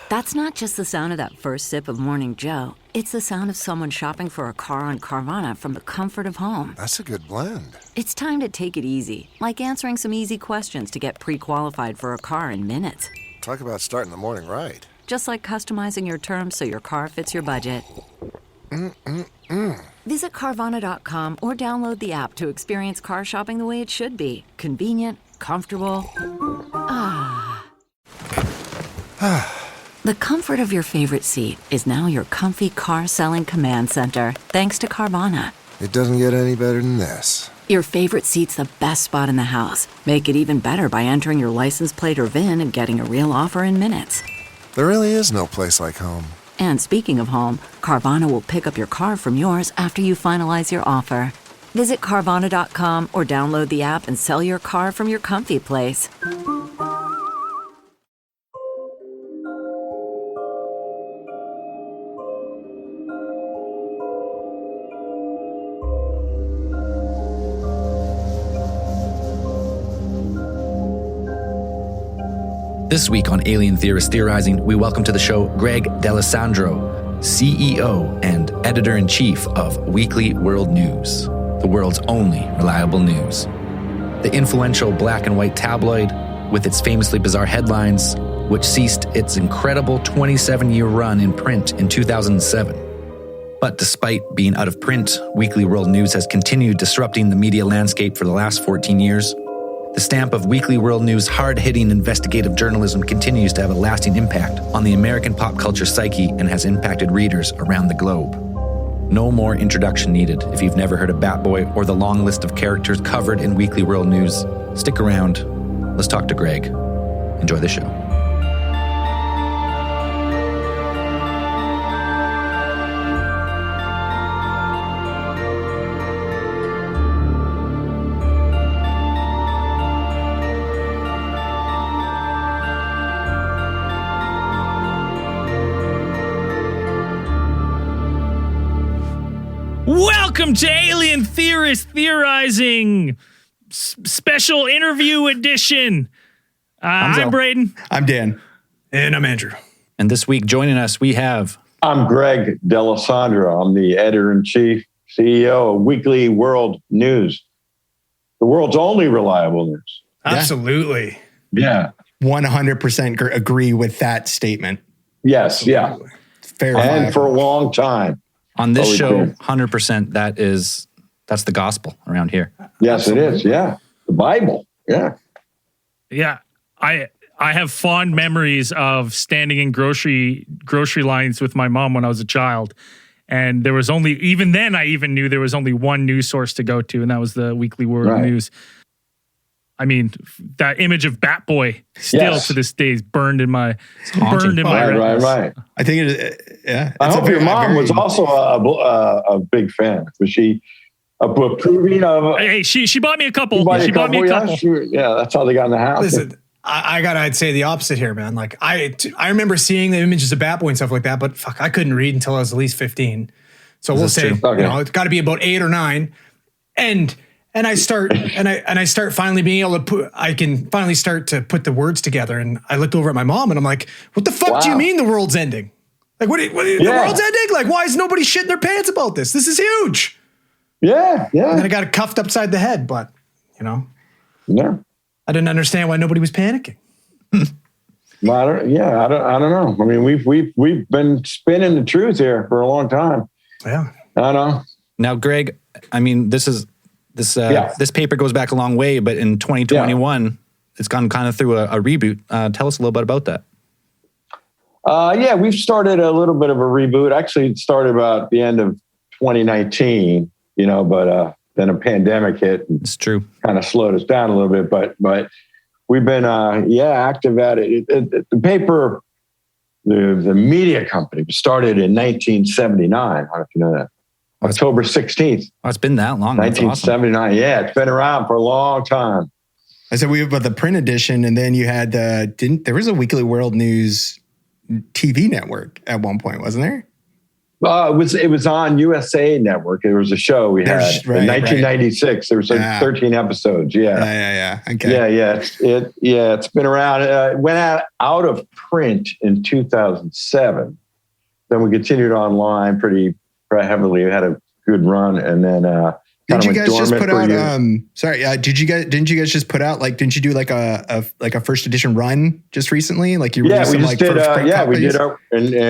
That's not just the sound of that first sip of Morning Joe. It's the sound of someone shopping for a car on Carvana from the comfort of home. That's a good blend. It's time to take it easy, like answering some easy questions to get pre-qualified for a car in minutes. Talk about starting the morning right. Just like customizing your terms so your car fits your budget. Visit Carvana.com or download the app to experience car shopping the way it should be. Convenient, comfortable. The comfort of your favorite seat is now your comfy car selling command center, thanks to Carvana. It doesn't get any better than this. Your favorite seat's the best spot in the house. Make it even better by entering your license plate or VIN and getting a real offer in minutes. There really is no place like home. And speaking of home, Carvana will pick up your car from yours after you finalize your offer. Visit Carvana.com or download the app and sell your car from your comfy place. This week on Alien Theorist Theorizing, we welcome to the show Greg D'Alessandro, CEO and Editor-in-Chief of Weekly World News, the world's only reliable news. The influential black and white tabloid, with its famously bizarre headlines, which ceased its incredible 27-year run in print in 2007. But despite being out of print, Weekly World News has continued disrupting the media landscape for the last 14 years. The stamp of Weekly World News' hard-hitting investigative journalism continues to have a lasting impact on the American pop culture psyche and has impacted readers around the globe. No more introduction needed if you've never heard of Batboy or the long list of characters covered in Weekly World News. Stick around. Let's talk to Greg. Enjoy the show. Welcome to Alien Theorist Theorizing Special Interview Edition. I'm Braden. I'm Dan. And I'm Andrew. And this week joining us, we have... I'm Greg D'Alessandro. I'm the Editor-in-Chief, CEO of Weekly World News, the world's only reliable news. Absolutely. Yeah. 100% agree with that statement. Yes, yeah. Fair and enough. for a long time. On this show, true. 100%, that's the gospel around here. Yes, Absolutely. It is. Yeah. The Bible. Yeah. Yeah. I have fond memories of standing in grocery lines with my mom when I was a child. And there was only, even then I even knew there was only one news source to go to, and that was the Weekly World News. I mean, that image of Batboy still to this day is burned in my retinas. Right. I think it is, yeah. I hope your mom was also a big fan. Was she approving of? Hey, she bought me a couple. She bought me a couple. Yeah, that's how they got in the house. Listen, I'd say the opposite here, man. Like I remember seeing the images of Batboy and stuff like that, but fuck, I couldn't read until I was at least 15. So we'll say, it's got to be about 8 or 9, and I start finally being able to I can finally start to put the words together. And I looked over at my mom and I'm like, what the fuck do you mean the world's ending? Like, what the world's ending? Like, why is nobody shitting their pants about this? This is huge. Yeah. And then I got cuffed upside the head, but Yeah. I didn't understand why nobody was panicking. Well, I don't know. I mean, we've been spinning the truth here for a long time. Yeah. I don't know. Now, Greg, I mean, this paper goes back a long way, but in 2021, it's gone kind of through a reboot. Tell us a little bit about that. We've started a little bit of a reboot. Actually, it started about the end of 2019, but then a pandemic hit. It's true. Kind of slowed us down a little bit, but we've been, active at it. The paper, the media company started in 1979. I don't know if you know that. October 16th. Oh, it's been that long. 1979. Awesome. Yeah, it's been around for a long time. I said we have the print edition, and then you had there was a Weekly World News TV network at one point, wasn't there? It was on USA Network. There was a show we had in 1996. There was like 13 episodes. Yeah. Okay. Yeah. It's been around. It went out of print in 2007. Then we continued online pretty heavily. We had a good run, and then did you guys just put out? Didn't you guys just put out didn't you do like a first edition run just recently? Like you released some like first print copies?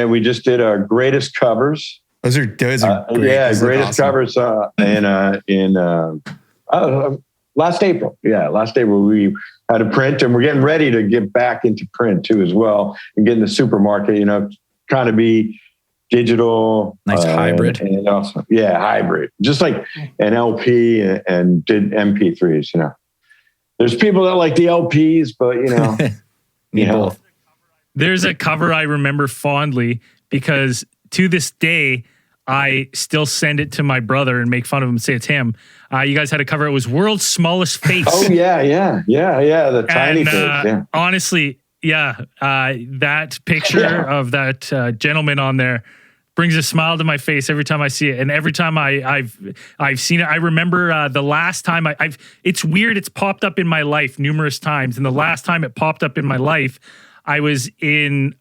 We just did our greatest covers. Those are great. Greatest covers in last April. Yeah, last April we had a print, and we're getting ready to get back into print too as well, and get in the supermarket. Trying to be digital, nice hybrid, and also hybrid, just like an LP and did MP3s. There's people that like the LPs, but both. There's a cover I remember fondly because to this day I still send it to my brother and make fun of him and say it's him. You guys had a cover. It was World's Smallest Face. Oh yeah, the tiny face. Yeah. Honestly, that picture of that gentleman on there brings a smile to my face every time I see it. And every time I've seen it, I remember the last time it's weird. It's popped up in my life numerous times. And the last time it popped up in my life, I was in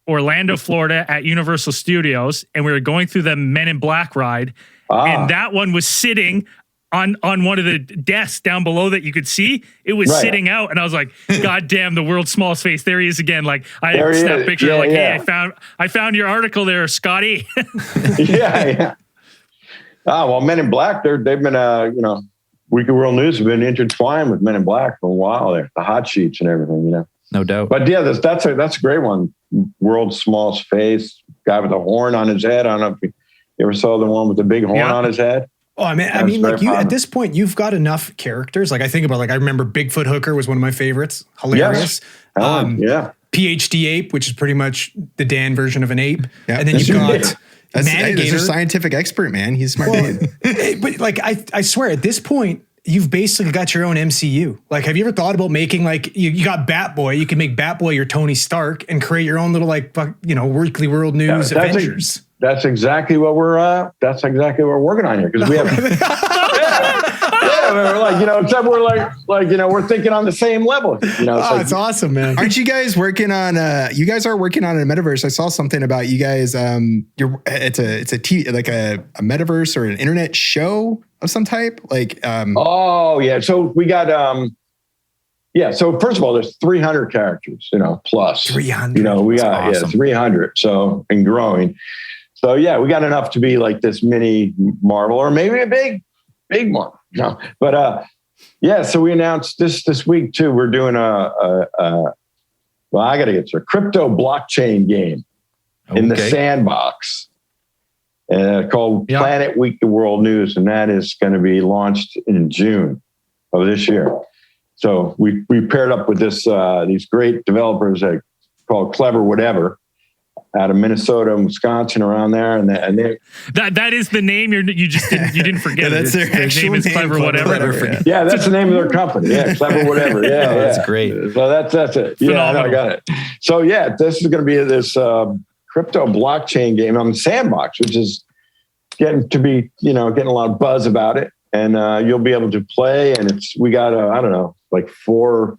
Orlando, Florida at Universal Studios, and we were going through the Men in Black ride. And that one was sitting on one of the desks down below that you could see. It was sitting out, and I was like, God damn, the world's smallest face. There he is again. Like I snapped a picture hey, I found your article there, Scotty. Yeah. Well, Men in Black, they've been Weekly World News have been intertwined with Men in Black for a while there. The hot sheets and everything, No doubt. But yeah, that's a great one. World's Smallest Face, guy with a horn on his head. I don't know if you ever saw the one with the big horn on his head. Oh, I mean, like at this point, you've got enough characters. Like I think about, I remember Bigfoot Hooker was one of my favorites. Hilarious. Yes. PhD Ape, which is pretty much the Dan version of an ape. Yeah. And then you've got That's a scientific expert, man. He's smart. But I swear at this point, you've basically got your own MCU. Like, have you ever thought about making you got Batboy, you can make Batboy your Tony Stark and create your own little Weekly World News Avengers. That's exactly what we're working on here, because we have except we're thinking on the same level. It's awesome, man. Aren't you guys working on you guys are working on a metaverse? I saw something about you guys it's a metaverse or an internet show of some type, so we got so first of all, there's 300 characters, plus 300. We got awesome. 300, so, and growing. So yeah, we got enough to be like this mini Marvel, or maybe a big one. But so we announced this week too. We're doing I got to get to a crypto blockchain game in the Sandbox, called Planet Weekly World News, and that is going to be launched in June of this year. So we paired up with these great developers called Clever Whatever, out of Minnesota and Wisconsin, around there, and they that is the name you didn't forget. That's their name is Clever Whatever. Yeah, that's the name of their company. Yeah, Clever Whatever. Yeah, that's great. So that's it. Yeah, I got it. So this is going to be this crypto blockchain game on the Sandbox, which is getting to be getting a lot of buzz about it, and you'll be able to play. And we got I don't know, like 4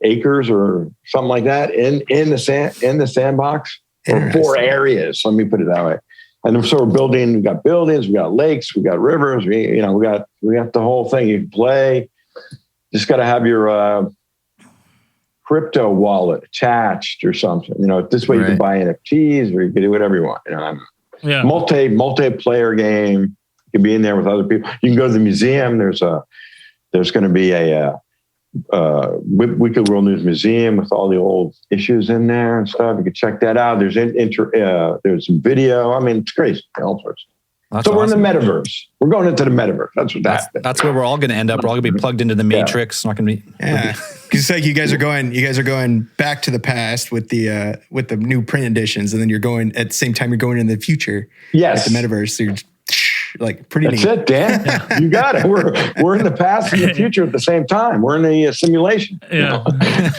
acres or something like that in the Sandbox. Or 4 areas. Let me put it that way. And so we're building. We got buildings. We got lakes. We got rivers. We got the whole thing. You can play. Just got to have your crypto wallet attached or something. This way you can buy NFTs, or you can do whatever you want. Multiplayer game. You can be in there with other people. You can go to the museum. There's going to be a Weekly World News Museum with all the old issues in there and stuff. You can check that out. There's there's some video. I mean, it's crazy. All sorts. So we're in the metaverse. We're going into the metaverse. That's where we're all going to end up. We're all going to be plugged into the Matrix. Not going to be. Yeah, because it's like you guys are going back to the past with the new print editions, and then you're going at the same time you're going in the future. Yes, at the metaverse. So Like pretty That's neat. it, Dan. You got it. We're in the past and the future at the same time. We're in a simulation. Yeah.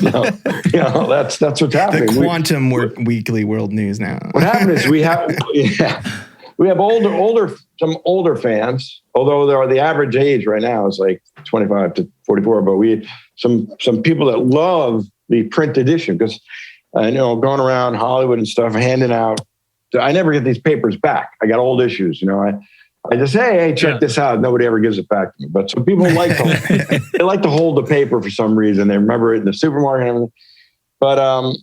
That's what's happening. The quantum weekly world news now. What happened is we have some older fans, although the average age right now is like 25 to 44, but we some people that love the print edition because going around Hollywood and stuff, handing out. I never get these papers back. I got old issues, I just hey, check this out. Nobody ever gives it back to me. But some people they like to hold the paper for some reason. They remember it in the supermarket and everything. But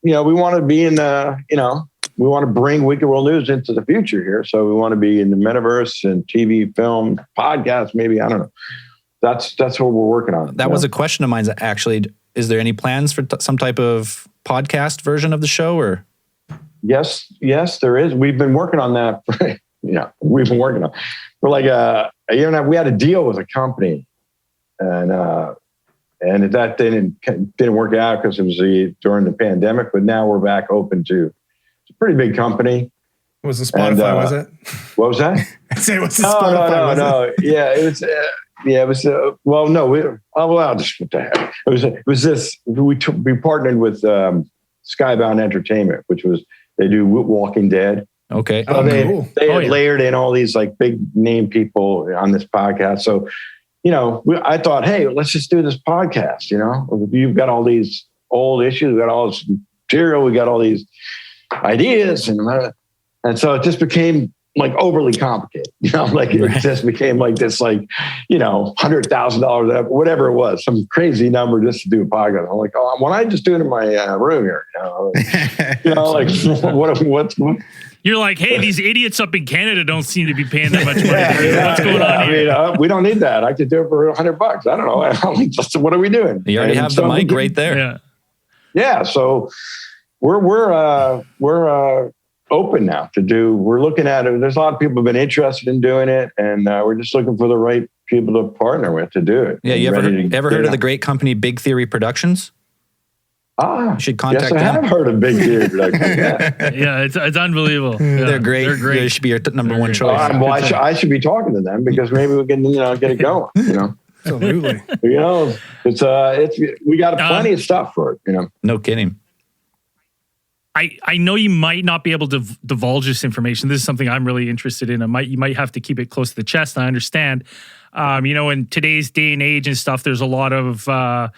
we want to be in the, we want to bring Weekly World News into the future here. So we want to be in the metaverse and TV, film, podcast, maybe. I don't know. That's what we're working on. That was a question of mine, actually. Is there any plans for some type of podcast version of the show or? Yes, there is. We've been working on that. We've been working on. For like a year and a half. We had a deal with a company, and that didn't work out because it was during the pandemic. But now we're back open to. It's a pretty big company. Was it Spotify? Was it? What was that? I say, what's the Spotify? No. Yeah, it was. It was. Well, no. I'll just what the heck. It was this. We partnered with Skybound Entertainment, which was. They do Walking Dead. Okay. So they layered in all these like big name people on this podcast. So, I thought, hey, let's just do this podcast. You've got all these old issues, we got all this material, we got all these ideas, and so it just became like overly complicated. It just became like this, $100,000, whatever it was, some crazy number just to do a podcast. I'm like, oh, why don't I just do it in my room here? What's You're like, hey, these idiots up in Canada don't seem to be paying that much money. What's going on here? We don't need that. I could do it for $100. I don't know. What are we doing? You already have the mic right there. Yeah. So we're open now to do. We're looking at it. There's a lot of people have been interested in doing it, and we're just looking for the right people to partner with to do it. Yeah. You ever heard of the great company Big Theory Productions? You should contact them. I have heard of Big Theory Productions. Yeah, it's unbeliev's They're great. They should be your number one choice. Well, I should be talking to them because maybe we can get it going. Absolutely. It's we got plenty of stuff for it. No kidding. I know you might not be able to divulge this information. This is something I'm really interested in. You might have to keep it close to the chest. And I understand. In today's day and age and stuff, there's a lot of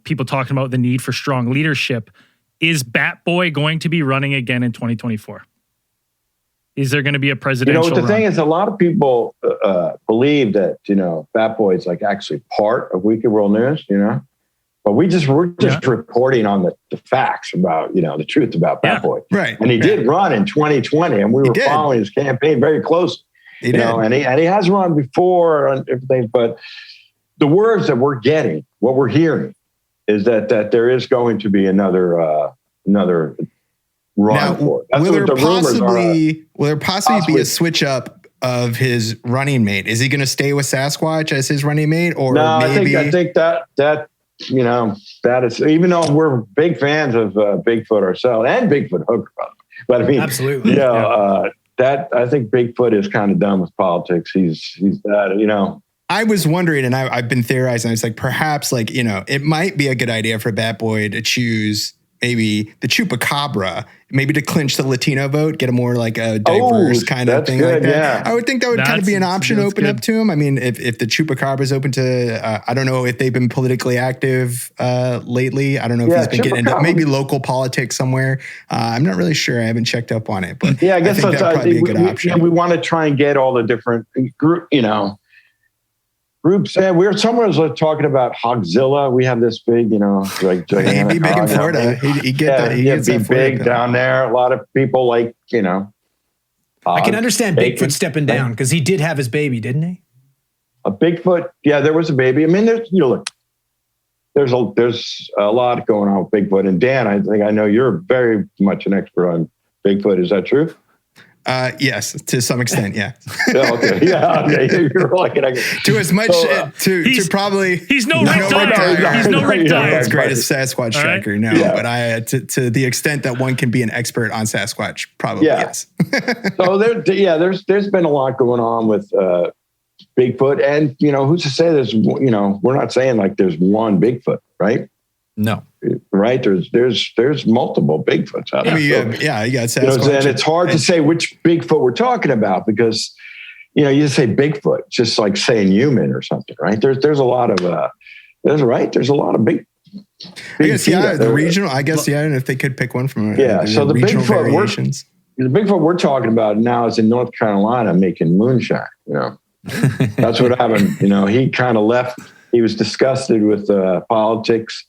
people talking about the need for strong leadership. Is Bat Boy going to be running again in 2024? Is there going to be a presidential the thing is, a lot of people believe that, Bat Boy is like actually part of Weekly World News, but we're just reporting on the facts about, the truth about Bat Boy. Right. And he did run in 2020 and we were following his campaign very closely, and he has run before and everything, but the words that we're getting, what we're hearing is that there is going to be another run for it. Will there possibly be a switch up of his running mate? Is he going to stay with Sasquatch as his running mate, or no? maybe I think that that is, even though we're big fans of Bigfoot ourselves and Bigfoot Hooker, but I mean, absolutely, that I think Bigfoot is kind of done with politics. He's that, I was wondering, and I've been theorizing. I was like, perhaps, it might be a good idea for Bat Boy to choose maybe the Chupacabra, maybe to clinch the Latino vote, get a more like a diverse kind of thing like that. Yeah. I would think that would kind of be an option open up to him. I mean, if the Chupacabra is open to, I don't know if they've been politically active lately. I don't know if he's been getting into maybe local politics somewhere. I'm not really sure. I haven't checked up on it, but I guess think that'd probably be a good option. We want to try and get all the different groups. And we were somewhere talking about Hogzilla. We have this big, like he'd be big in Florida. He'd be big down there. A lot of people I can understand Bigfoot stepping down because he did have his baby, didn't he? A Bigfoot, yeah, there was a baby. I mean, there's a lot going on with Bigfoot. And Dan, I think I know you're very much an expert on Bigfoot. Is that true? Yes, to some extent, yeah. Okay, yeah, okay. You're like, to as much to probably he's no Rick Dyer. He's no Rick Dyer. As great as Sasquatch tracker, no. Yeah. But I to the extent that one can be an expert on Sasquatch, probably yes. So there's been a lot going on with Bigfoot, and who's to say there's we're not saying like there's one Bigfoot, right? No. Right? There's multiple Bigfoots out there. I mean, you got Sasquatch. And it's hard to say which Bigfoot we're talking about because, you just say Bigfoot, just like saying human or something, right? There's a lot of, there's a lot of big I guess, the regional, I don't know if they could pick one from so the regional Bigfoot variations. The Bigfoot we're talking about now is in North Carolina making moonshine, That's what happened. He kind of left. He was disgusted with politics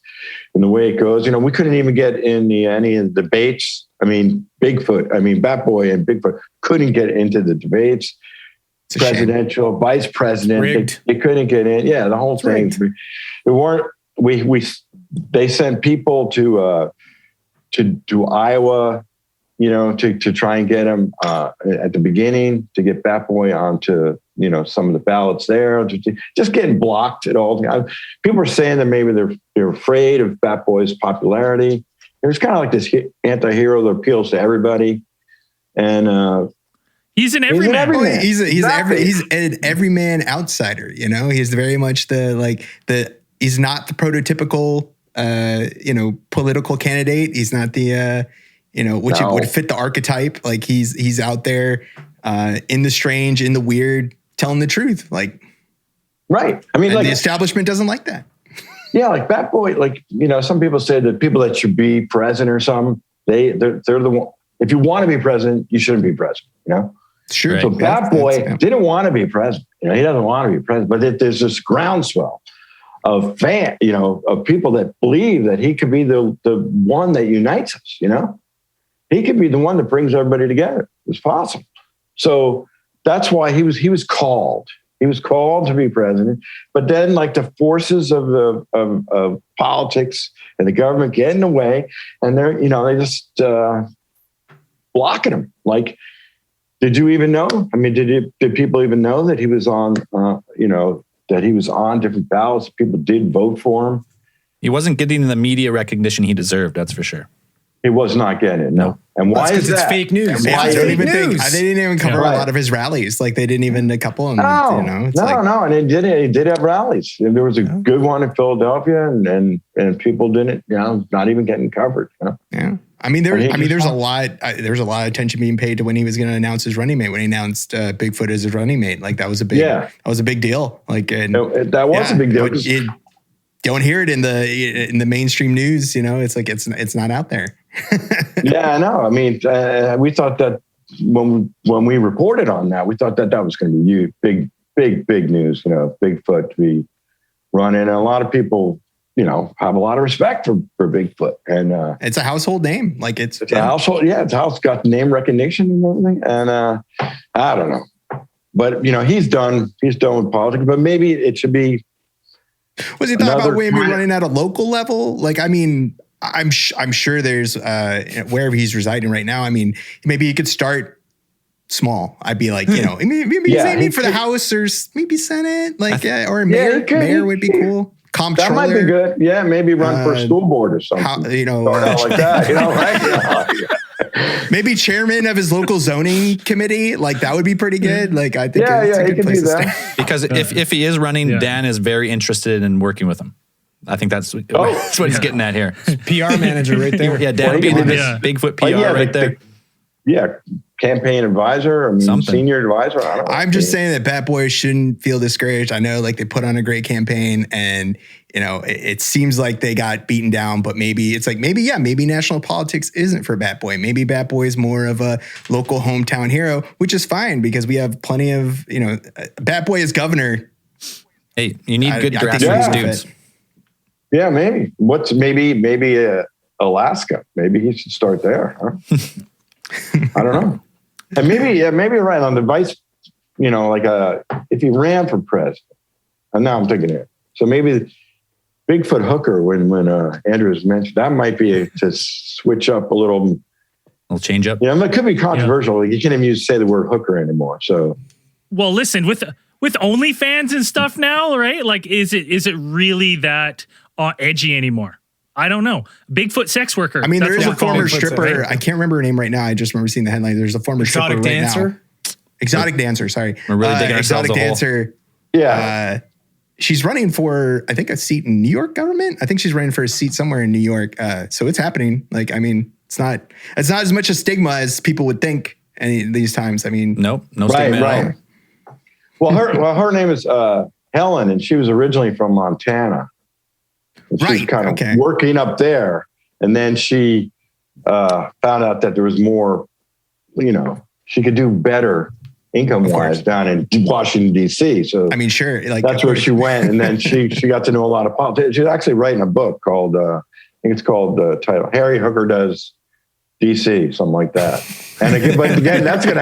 and the way it goes. We couldn't even get in any of the debates. Bat Boy and Bigfoot couldn't get into the debates. Presidential, vice president, they couldn't get in. Yeah, the whole thing. They weren't. They sent people to Iowa, to try and get him at the beginning to get Bat Boy onto some of the ballots there, just getting blocked at all. People are saying that maybe they're afraid of Bat Boy's popularity. There's kind of like this anti-hero that appeals to everybody, and he's an everyman. He's an everyman outsider. He's very much he's not the prototypical political candidate. He's not the which would fit the archetype. Like he's out there in the strange, in the weird, telling the truth. Like, right. The establishment doesn't like that. Yeah, like Bat Boy. Some people say that people that should be president or something, they're the one. If you want to be president, you shouldn't be president. Sure. Right. So Bat Boy didn't want to be president. He doesn't want to be president. But there's this groundswell of of people that believe that he could be the one that unites us. He could be the one that brings everybody together. It's possible. So that's why he was called. He was called to be president. But then, the forces of politics and the government get in the way, and they just blocking him. Did you even know? Did people even know that he was on? That he was on different ballots. People did vote for him. He wasn't getting the media recognition he deserved. That's for sure. He was not getting it. No. And why is that? It's fake news. I don't even think they didn't even cover a lot of his rallies. They didn't even a couple of them. No. And he did have rallies. There was a good one in Philadelphia, and people didn't. Not even getting covered. Yeah. There's a lot. There's a lot of attention being paid to when he was going to announce his running mate. When he announced Bigfoot as his running mate, that was a big. Yeah. That was a big deal. That was a big deal. Don't hear it in the mainstream news. It's not out there. Yeah, I know. We thought that when we reported on that, we thought that was going to be huge, big news. Bigfoot to be running, and a lot of people, have a lot of respect for Bigfoot, and it's a household name. It's a household. Yeah, it's got name recognition and everything. And I don't know, but he's done with politics. But maybe it should be. Was he talking about maybe running at a local level? I'm sure there's wherever he's residing right now. Maybe he could start small. I'd be maybe he's aiming for the House or maybe Senate, or mayor. Mayor would be cool. Comptroller. That might be good. Yeah, maybe run for a school board or something. Like that. Right? Maybe chairman of his local zoning committee. That would be pretty good. I think it's a good place to start. Because if he is running, Dan is very interested in working with him. I think that's what he's getting at here. PR manager right there. Yeah, Dan being this Bigfoot PR right there. Campaign advisor, senior advisor. I don't know. I'm just saying that Bat Boy shouldn't feel discouraged. I know they put on a great campaign, and it seems like they got beaten down, but maybe national politics isn't for Bat Boy. Maybe Bat Boy is more of a local hometown hero, which is fine because we have plenty of, Bat Boy is governor. Hey, you need good grassroots dudes. Yeah, maybe. Maybe Alaska. Maybe he should start there. Huh? I don't know. And maybe right on the vice, if he ran for president, and now I'm thinking it. So maybe Bigfoot hooker, when Andrews mentioned, that might be to switch up a little little change up. Yeah, it could be controversial. You can't even say the word hooker anymore. So, well, listen, with OnlyFans and stuff now, right? Like, is it really that edgy anymore? I don't know. Bigfoot sex worker. I mean, there is a former stripper. Right? I can't remember her name right now. I just remember seeing the headline. There's a former stripper dancer? right now. Exotic dancer. Sorry, we're really digging ourselves exotic dancer. Yeah. She's running for, I think, a seat in New York government. I think she's running for a seat somewhere in New York. So it's happening. Like, I mean, it's not as much a stigma as people would think these times. I mean, no stigma at all. Well, her name is Helen, and she was originally from Montana. She was kind of working up there, and then she found out that there was more, she could do better income-wise down in Washington, D.C. So I mean, sure, like that's where she went, and then she got to know a lot of politics. She's actually writing a book called, I think it's called the title, Harry Hooker Does D.C., something like that. And again, that's gonna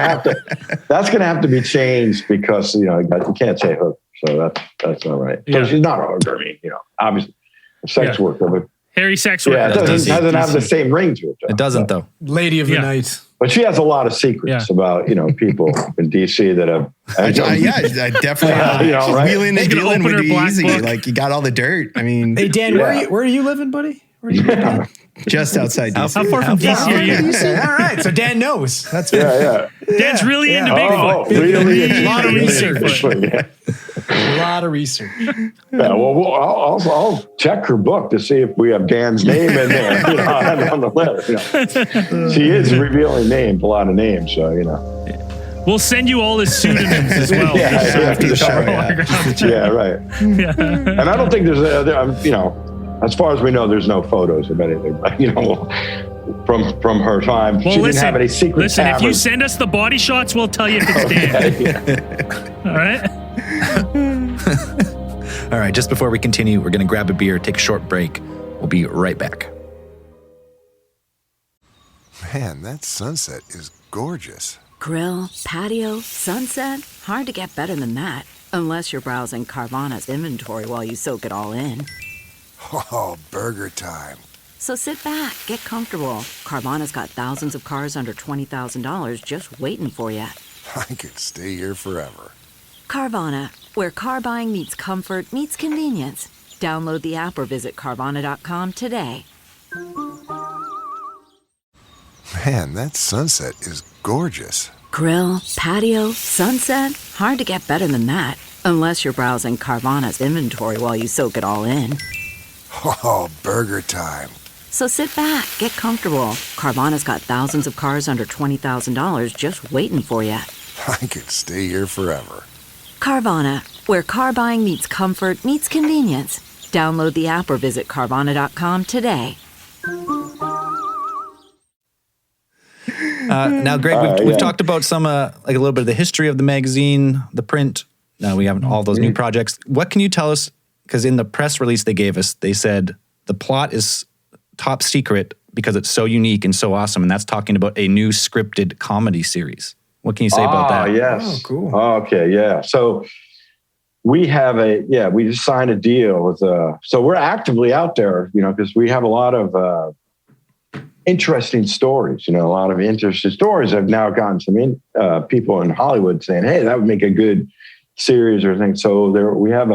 have to be changed because you can't say hooker, so that's not right. So she's not a hooker. I mean, obviously. Sex worker, but Harry sex worker. Yeah, it doesn't have the same ring to it. Though. It doesn't, though. Lady of the night. But she has a lot of secrets about people in DC that have. I definitely. Wheeling and dealing would be easy. Like you got all the dirt. I mean, hey Dan, where are you living, buddy? Where are you living? Just outside DC. How far from DC are you? All right, so Dan knows. That's Dan's really into Bigfoot. Really? A lot of research. A lot of research. Yeah, well, I'll check her book to see if we have Dan's name in there on the letter. She is revealing names, a lot of names, so We'll send you all his pseudonyms as well. After the show. Yeah, right. And I don't think there's as far as we know, there's no photos of anything, but from her time, she didn't have any secret. Listen, if you send us the body shots, we'll tell you if it's Dan. All right. All right. Just before we continue, we're going to grab a beer, take a short break. We'll be right back. Man, that sunset is gorgeous. Grill, patio, sunset. Hard to get better than that. Unless you're browsing Carvana's inventory while you soak it all in. Oh, burger time. So sit back, get comfortable. Carvana's got thousands of cars under $20,000 just waiting for you. I could stay here forever. Carvana, where car buying meets comfort, meets convenience. Download the app or visit Carvana.com today. Man, that sunset is gorgeous. Grill, patio, sunset. Hard to get better than that. Unless you're browsing Carvana's inventory while you soak it all in. Oh, burger time. So sit back, get comfortable. Carvana's got thousands of cars under $20,000 just waiting for you. I could stay here forever. Carvana, where car buying meets comfort, meets convenience. Download the app or visit Carvana.com today. Now, Greg, we've talked about some, like a little bit of the history of the magazine, the print. Now we have all those new projects. What can you tell us? Because in the press release they gave us, they said the plot is top secret because it's so unique and so awesome. And that's talking about a new scripted comedy series. What can you say about that? Yes. Oh, cool. Okay, yeah. So we have we just signed a deal with, so we're actively out there, because we have a lot of interesting stories, a lot of interesting stories. I've now gotten some people in Hollywood saying, hey, that would make a good series or thing. So we have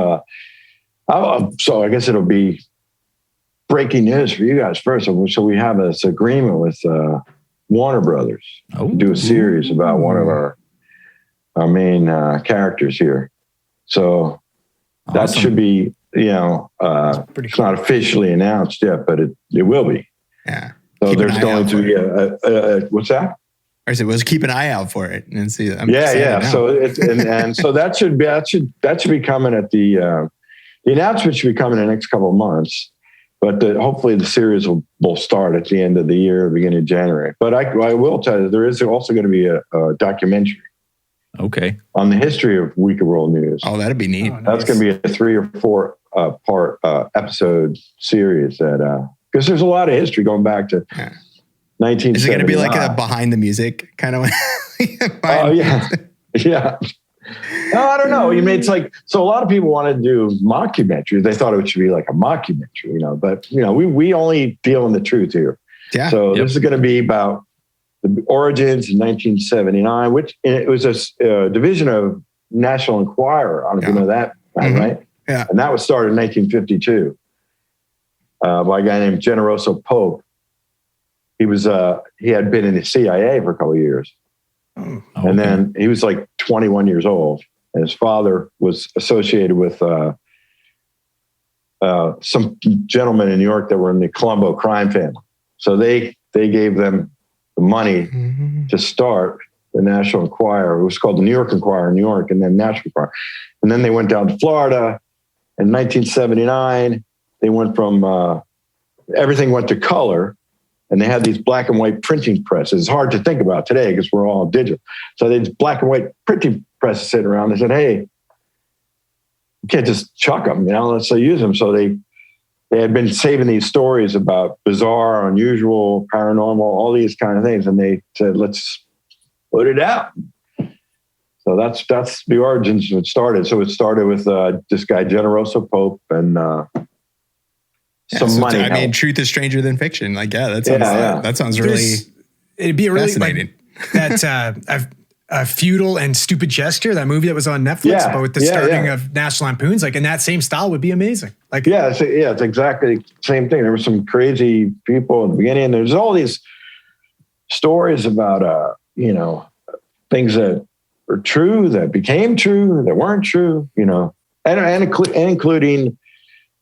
so I guess it'll be breaking news for you guys first. So we have this agreement with Warner Brothers to do a series about one of our main characters here. So that should be, it's not officially announced yet, but it will be. Yeah. So there's going to be a what's that? I said, let's keep an eye out for it and see. Yeah. So so that should be coming at the announcement should be coming in the next couple of months, but hopefully the series will start at the end of the year, beginning of January. But I will tell you, there is also going to be a documentary. Okay. On the history of Weekly World News. Oh, that'd be neat. That's going to be a 3 or 4 part episode series because there's a lot of history going back to 1979. Is it going to be like a behind the music kind of? Oh yeah, yeah. No, I don't know. It's like, so a lot of people want to do mockumentaries. They thought it should be like a mockumentary, but we only deal in the truth here. Yeah. So this is going to be about the origins in 1979, which it was a division of National Enquirer. I don't know if you know that, right? Yeah. And that was started in 1952 by a guy named Generoso Pope. He had been in the CIA for a couple of years. And then he was like 21 years old. And his father was associated with some gentlemen in New York that were in the Colombo crime family. So they gave them the money to start the National Enquirer. It was called the New York Enquirer in New York, and then National Enquirer. And then they went down to Florida. In 1979, they went from everything went to color, and they had these black and white printing presses. It's hard to think about today because we're all digital. So they had black and white printing presses sitting around. They said, "Hey, you can't just chuck them, let's use them." So they had been saving these stories about bizarre, unusual, paranormal, all these kind of things. And they said, let's put it out. So that's the origins of it started. So it started with this guy, Generoso Pope, and some money. I mean, truth is stranger than fiction. Like, that sounds really it'd be a really fascinating. A Feudal and Stupid Gesture, that movie that was on Netflix about the starting of National Lampoons, like in that same style would be amazing. Like, it's exactly the same thing. There were some crazy people in the beginning, and there's all these stories about, things that were true, that became true, that weren't true, and including,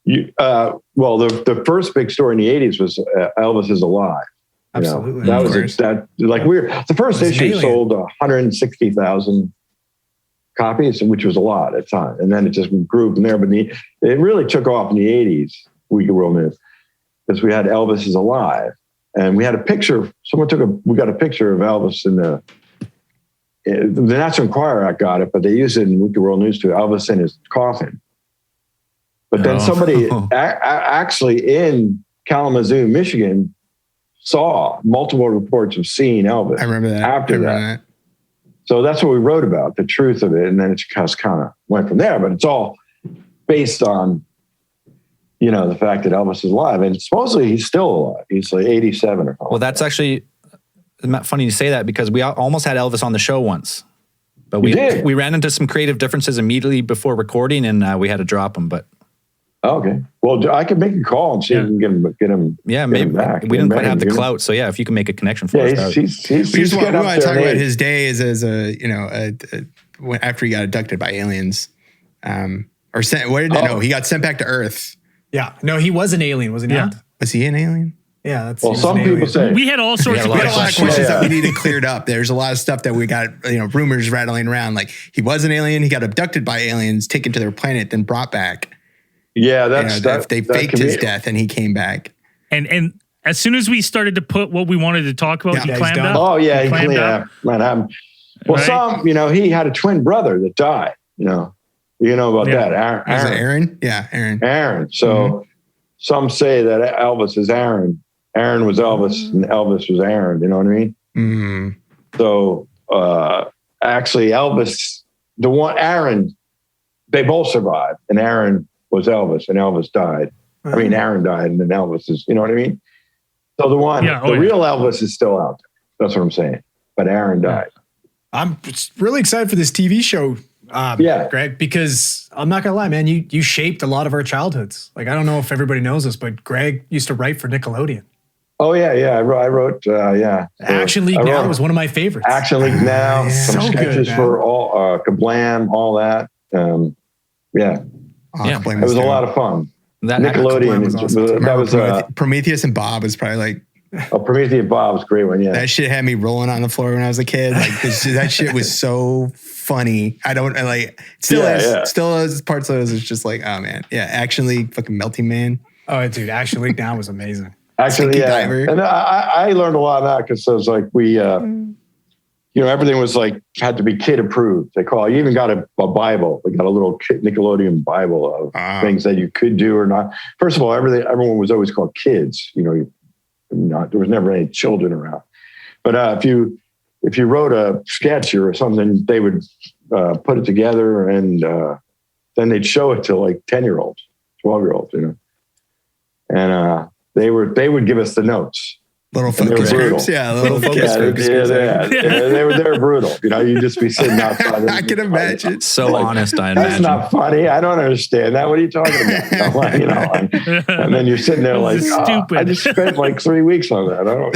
the first big story in the 80s was Elvis is alive. Absolutely. That was the first issue sold 160,000 copies, which was a lot at the time. And then it just grew from there. But it really took off in the 80s, Weekly World News, because we had Elvis is alive. And we had a picture. We got a picture of Elvis in the National Enquirer got it, but they used it in Weekly World News to Elvis in his coffin. But then somebody actually in Kalamazoo, Michigan, saw multiple reports of seeing Elvis. I remember that. After that. So that's what we wrote about, the truth of it. And then it just kind of went from there. But it's all based on, the fact that Elvis is alive. And supposedly he's still alive. He's like 87 or something. Well, that's actually funny you say that, because we almost had Elvis on the show once. But we ran into some creative differences immediately before recording, and we had to drop him. But okay. Well, I could make a call and see if we can get him. Yeah, maybe back. We didn't quite have the clout, so if you can make a connection for us. We just want to talk about his days as after he got abducted by aliens, or sent. Where did he got sent back to Earth? Yeah, no, he was an alien, wasn't he? Yeah. Was he an alien? Yeah, some people say we had all sorts of questions that we needed cleared up. There's a lot of stuff that we got, rumors rattling around. Like he was an alien, he got abducted by aliens, taken to their planet, then brought back. Yeah, they faked his death and he came back. And as soon as we started to put what we wanted to talk about, he clammed up. Oh yeah, he clammed up. Well, right? He had a twin brother that died. You know about that. Aaron? Yeah, Aaron. Aaron. So some say that Elvis is Aaron. Aaron was Elvis, and Elvis was Aaron. You know what I mean? Mm. So actually, Elvis, Aaron, they both survived, and Aaron was Elvis, and Elvis died. I mean, Aaron died, and then Elvis is. You know what I mean? So the real Elvis is still out there. That's what I'm saying. But Aaron died. I'm really excited for this TV show. Greg, because I'm not gonna lie, man, you shaped a lot of our childhoods. Like, I don't know if everybody knows this, but Greg used to write for Nickelodeon. Oh yeah. I wrote. Action League Now was one of my favorites. Action League Now, some so sketches good, for all Kablam, all that. It was a lot of fun. Nickelodeon was awesome. That was Prometheus and Bob was probably like. Prometheus and Bob was a great one. Yeah, that shit had me rolling on the floor when I was a kid. Like that shit was so funny. Still is parts of those. It's just like, oh man, yeah. Action League, fucking Melting Man. Oh, dude, Action League Now was amazing. Actually, yeah. Diver. And I learned a lot of that because it was like everything was like had to be kid approved. They call it. You even got a Bible. We got a little Nickelodeon Bible of things that you could do or not. First of all, everyone was always called kids. There was never any children around. But if you wrote a sketch or something, they would put it together and then they'd show it to like 10-year-olds, 12-year-olds, and they would give us the notes. Little focus groups, little focus groups. They were brutal. You'd just be sitting outside. I can imagine. So honest, I That's imagine. not funny. I don't understand that. What are you talking about? And then you're sitting there like, stupid. I just spent like 3 weeks on that. I don't.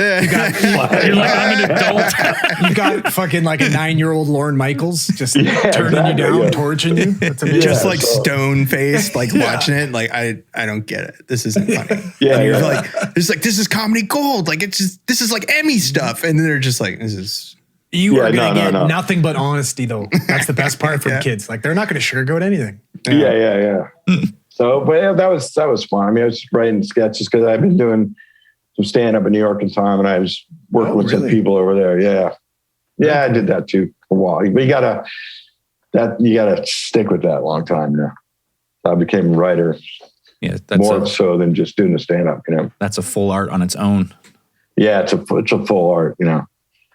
You're like, I'm an adult. You got fucking like a 9-year-old Lorne Michaels just turning you down, torching you. That's amazing. Just like stone faced, like watching it. Like I don't get it. This isn't funny. You're like, it's like this is comedy gold. Like this is like Emmy stuff, and then they're just like, this is. You are gonna get nothing but honesty, though. That's the best part from kids. Like they're not gonna sugarcoat anything. Yeah. So, but that was fun. I mean, I was just writing sketches because I've been doing some stand up in New York and time, and I was working with some people over there. Yeah, I did that too for a while. But you gotta stick with that a long time. I became a writer. Yeah, that's more so than just doing the stand up. That's a full art on its own. Yeah, it's a full art.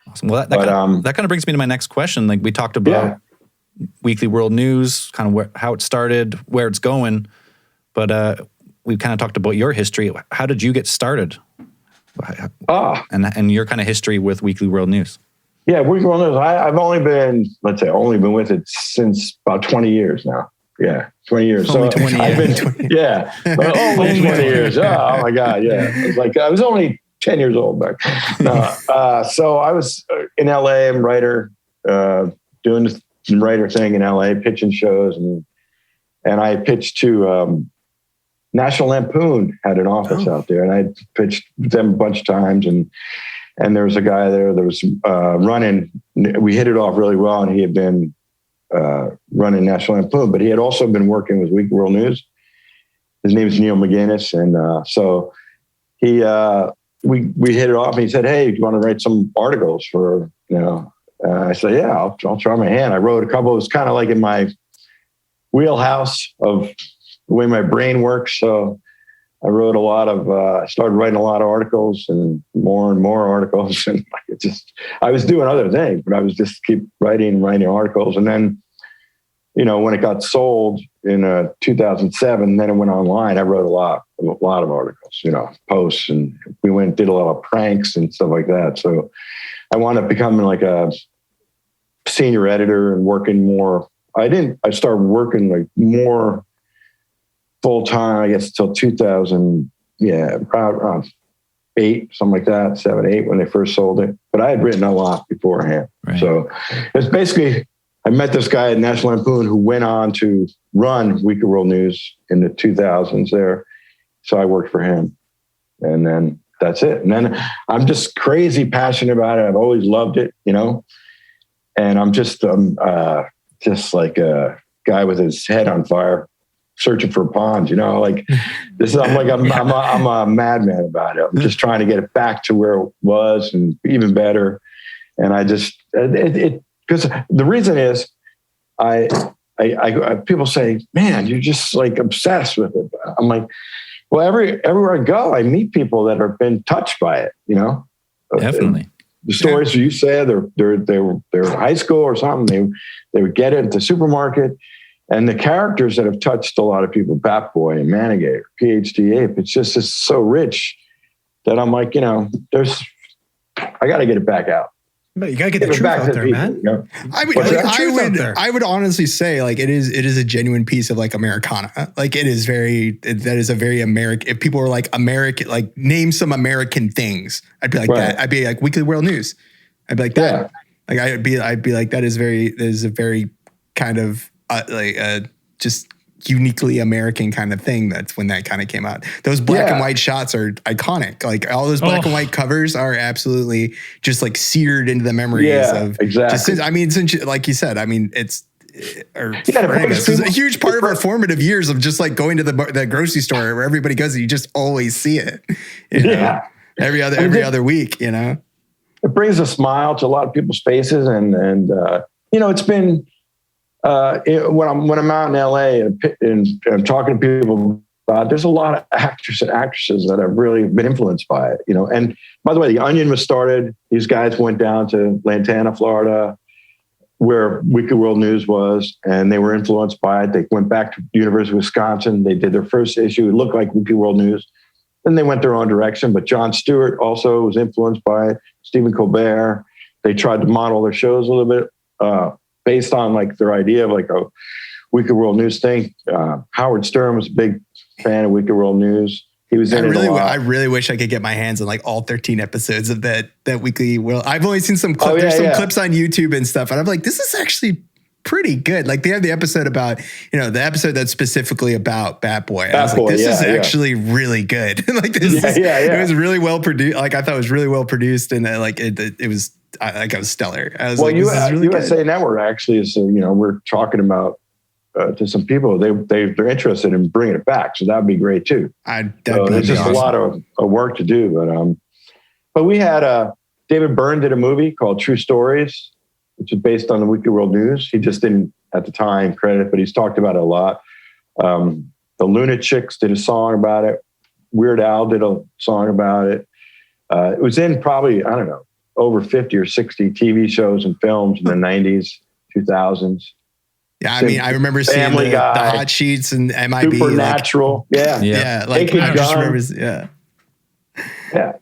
Awesome. Well, that kind of brings me to my next question. Like we talked about Weekly World News, kind of how it started, where it's going, but we kind of talked about your history. How did you get started? And your kind of history with Weekly World News. Yeah, Weekly World News. I've only been with it since about 20 years now. Yeah, 20 years. Only 20 years. Only 20 years. Oh my God, yeah. I was only 10 years old back. So I was in LA, I'm a writer, doing this writer thing in LA, pitching shows, and I pitched to National Lampoon had an office out there, and I pitched them a bunch of times, and there was a guy there that was running. We hit it off really well, and he had been running National Lampoon, but he had also been working with Weekly World News. His name is Neil McGinnis, and so he we hit it off, and he said, "Hey, do you want to write some articles for I said, "Yeah, I'll try my hand." I wrote a couple. It was kind of like in my wheelhouse of the way my brain works, so I wrote a lot of. I started writing a lot of articles and more articles, and I was doing other things, but I was just keep writing articles, and then when it got sold in 2007, then it went online. I wrote a lot of articles, posts, and we went and did a lot of pranks and stuff like that. So I wound up becoming like a senior editor and working more. I started working like more full time, I guess, until 2000. Yeah, around 8, something like that, 7, 8 when they first sold it. But I had written a lot beforehand. Right. So it's basically, I met this guy at National Lampoon who went on to run Weekly World News in the 2000s there. So I worked for him. And then that's it. And then I'm just crazy passionate about it. I've always loved it, and I'm just like a guy with his head on fire, searching for ponds, like this is, I'm a madman about it. I'm just trying to get it back to where it was and even better. And I just, because the reason is I people say, man, you're just like obsessed with it. I'm like, well, everywhere I go, I meet people that have been touched by it, Definitely. The stories you said, they're in high school or something. They would get it at the supermarket. And the characters that have touched a lot of people, Bat Boy and Manigator, PhD Ape, it's just so rich that I'm like, I got to get it back out. But you gotta get the truth out there, man. I would honestly say like it is a genuine piece of like Americana. Like that is a very American. If people were like American, like name some American things, I'd be like that. I'd be like Weekly World News. I'd be like that. Like I'd be like that is a very kind of just uniquely American kind of thing. That's when that kind of came out. Those black and white shots are iconic. Like all those black and white covers are absolutely just like seared into the memories of exactly. Since, like you said, it's a huge part of our formative years of just like going to the grocery store where everybody goes and you just always see it. Every other week, It brings a smile to a lot of people's faces, and it's been. When I'm out in LA and I'm talking to people about, there's a lot of actors and actresses that have really been influenced by it, And by the way, The Onion was started. These guys went down to Lantana, Florida, where Weekly World News was, and they were influenced by it. They went back to the University of Wisconsin. They did their first issue. It looked like Weekly World News. then they went their own direction. But Jon Stewart also was influenced by Stephen Colbert. They tried to model their shows a little bit based on like their idea of like a Weekly World News thing. Howard Stern was a big fan of Weekly World News. He was in it a lot. I really wish I could get my hands on like all 13 episodes of that Weekly World. I've only seen some clips. There's some clips on YouTube and stuff, and I'm like, this is actually pretty good. Like they have the episode about, the episode that's specifically about Bat Boy. I was like, this is actually really good. Like this it was really well produced. Like I thought it was really well produced, and it was stellar. I was this is really USA good. Network actually is, we're talking about to some people, they're interested in bringing it back. So that'd be great too. It's just awesome. A lot of work to do, but we had David Byrne did a movie called True Stories, which is based on the Weekly World News. He just didn't at the time credit, but he's talked about it a lot. The Lunatics did a song about it. Weird Al did a song about it. It was in probably, I don't know, over 50 or 60 TV shows and films in the 90s, 2000s. Yeah, I mean, I remember seeing the hot sheets and MIB. Supernatural. Like I just remember, Yeah.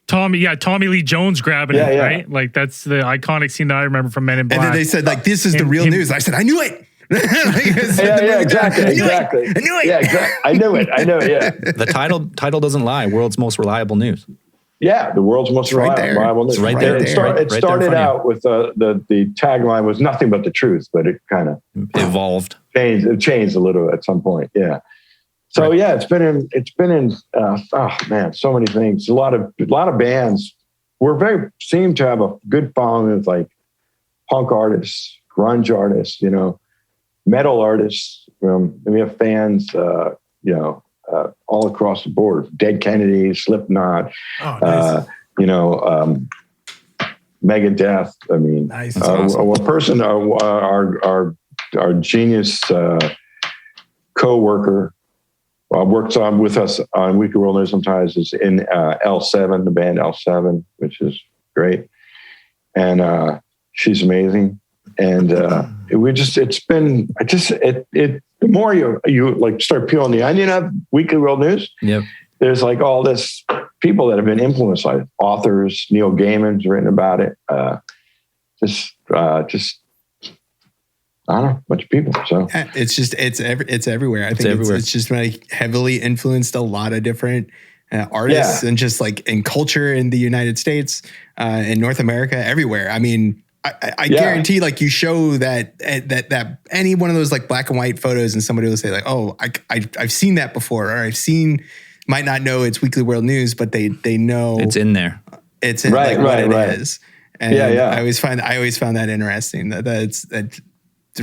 Tommy Lee Jones grabbing it, right? Like that's the iconic scene that I remember from Men in Black. And then they said, like, this is the real news. And I said, I knew it. Exactly. I knew it. Yeah, exactly. I knew it. Yeah. The title doesn't lie. World's most reliable news. Yeah, the world's most reliable news. It's right there. It started out with the tagline was nothing but the truth, but it kind of evolved. It changed a little at some point. Yeah. So it's been in so many things. A lot of bands. Seem to have a good following of like punk artists, grunge artists, metal artists. We have fans, all across the board. Dead Kennedys, Slipknot, Megadeth. I mean, nice. One person, our genius co-worker. Works on with us on Weekly World News sometimes is in L7, the band L7, which is great. And she's amazing. And the more you like start peeling the onion of Weekly World News, there's like all this people that have been influenced, like authors. Neil Gaiman's written about it. Just I don't know, a bunch of people. So it's everywhere. I think it's just like heavily influenced a lot of different artists and just like in culture in the United States, in North America, everywhere. I mean, I guarantee like you show that any one of those like black and white photos and somebody will say like, oh, I've seen that before, or might not know it's Weekly World News, but they know it's in there. It's in what it is. And I always found that interesting. That's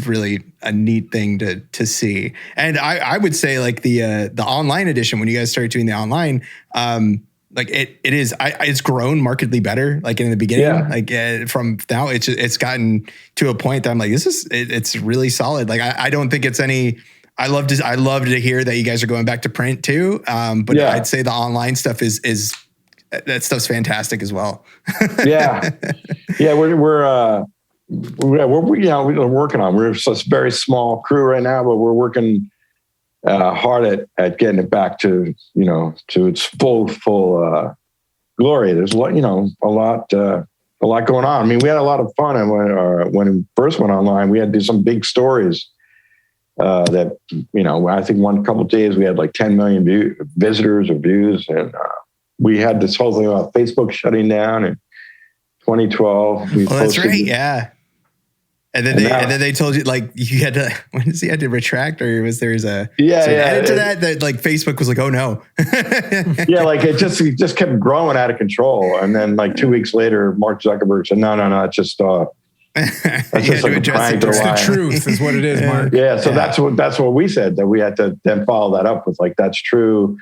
really a neat thing to see. And I would say like the online edition, when you guys started doing the online, like it's grown markedly better. Like in the beginning, like from now it's gotten to a point that I'm like, it's really solid. Like I don't think it's any. I love to hear that you guys are going back to print too. But I'd say the online stuff is that stuff's fantastic as well. We're working on. We're a very small crew right now, but we're working hard at getting it back to to its full glory. There's a lot going on. I mean, we had a lot of fun, and when it first went online, we had to do some big stories. That I think a couple of days we had like 10 million visitors or views, and we had this whole thing about Facebook shutting down in 2012. That's right, yeah. And then they told you like you had to. When does he had to retract, or was there's an edit to that like Facebook was like, oh no. Like it just kept growing out of control, and then like 2 weeks later, Mark Zuckerberg said, no, it's just that's just like the truth is what it is, Mark. So that's what we said, that we had to then follow that up with like, that's true.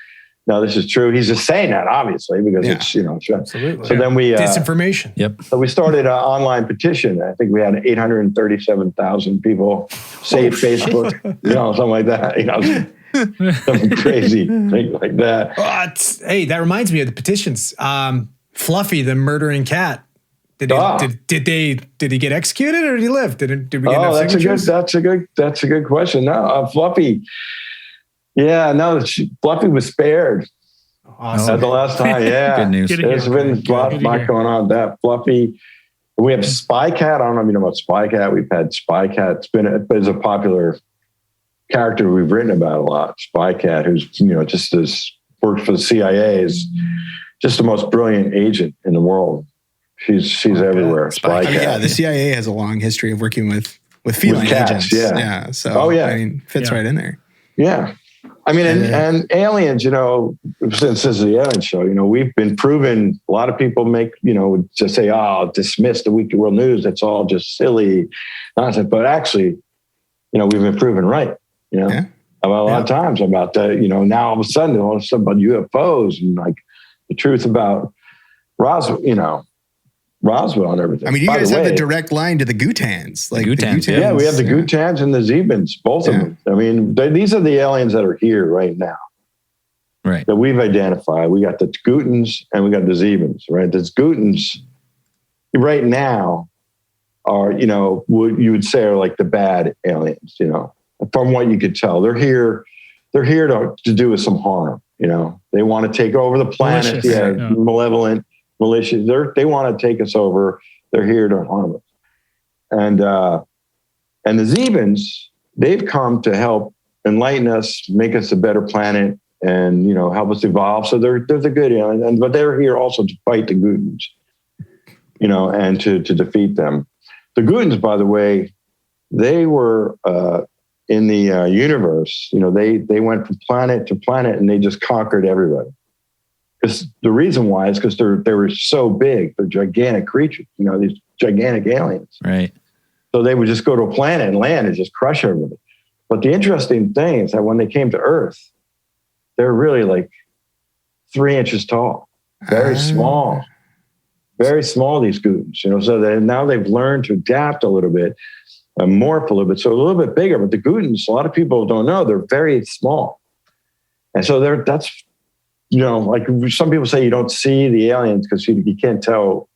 No, this is true. He's just saying that obviously because it's absolutely. So then we disinformation. Yep. So we started an online petition. I think we had 837,000 people save Facebook, something like that. Something crazy thing like that. Hey, that reminds me of the petitions. Fluffy, the murdering cat. Did he get executed or did he live? Did we get enough signatures? That's a good question. No, Fluffy. Yeah, no, Fluffy was spared. Awesome. That's the last time. Yeah. Good news. There's been a lot going on. That Fluffy. We have Spy Cat. I don't know if you know about Spy Cat. We've had Spy Cat. It's a popular character we've written about a lot. Spy Cat, who's just worked for the CIA, is just the most brilliant agent in the world. She's everywhere. Spy Cat. Yeah, the CIA has a long history of working with feline cats, agents. yeah. So fits right in there. Yeah. I mean, and aliens, since this is the alien show, we've been proven. A lot of people just say, dismiss the Weekly World News. It's all just silly nonsense. But actually, we've been proven right, about a lot of times about that. Now all of a sudden about UFOs and like the truth about Roswell, Roswell and everything. I mean, you guys have the direct line to the Gutans. Like the Gutans. Yeah, we have the Gutans and the Zebans, both of them. I mean, these are the aliens that are here right now. Right. That we've identified. We got the Gutans and we got the Zebans, right? The Gutans right now are, what you would say are like the bad aliens, from what you could tell. They're here to do us some harm, They want to take over the planet. Malevolent, malicious. They want to take us over. They're here to harm us. And the Zebans, they've come to help enlighten us, make us a better planet, and help us evolve. So they're the good aliens, but they're here also to fight the Gutans, and to defeat them. The Gutans, by the way, they were in the universe. They went from planet to planet and they just conquered everybody. Because the reason why is because they were so big. They're gigantic creatures, these gigantic aliens. Right. So they would just go to a planet and land and just crush everybody. But the interesting thing is that when they came to Earth, they're really like 3 inches tall, very small, these Gutans, so now they've learned to adapt a little bit, morph a little bit. So a little bit bigger, but the Gutans, a lot of people don't know, they're very small. And so that's, like some people say you don't see the aliens because you can't tell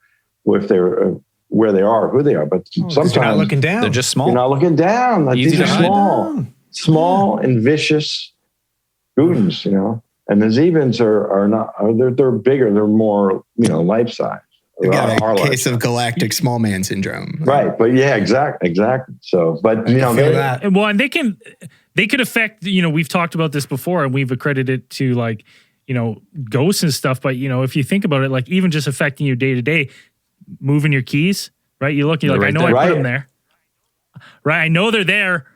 if they're where they are, who they are. But sometimes you're not looking down. They're just small. You're not looking down. Like, these are small and vicious Gutans, And the Zebans are not. They're bigger. They're more, life size. They've got a case of galactic small man syndrome. Right. But yeah, exactly. So, but and they could affect. We've talked about this before, and we've accredited it to like. Ghosts and stuff. But, if you think about it, like even just affecting you day to day, moving your keys, right? You look, you're like, I know I put them there. Right? I know they're there.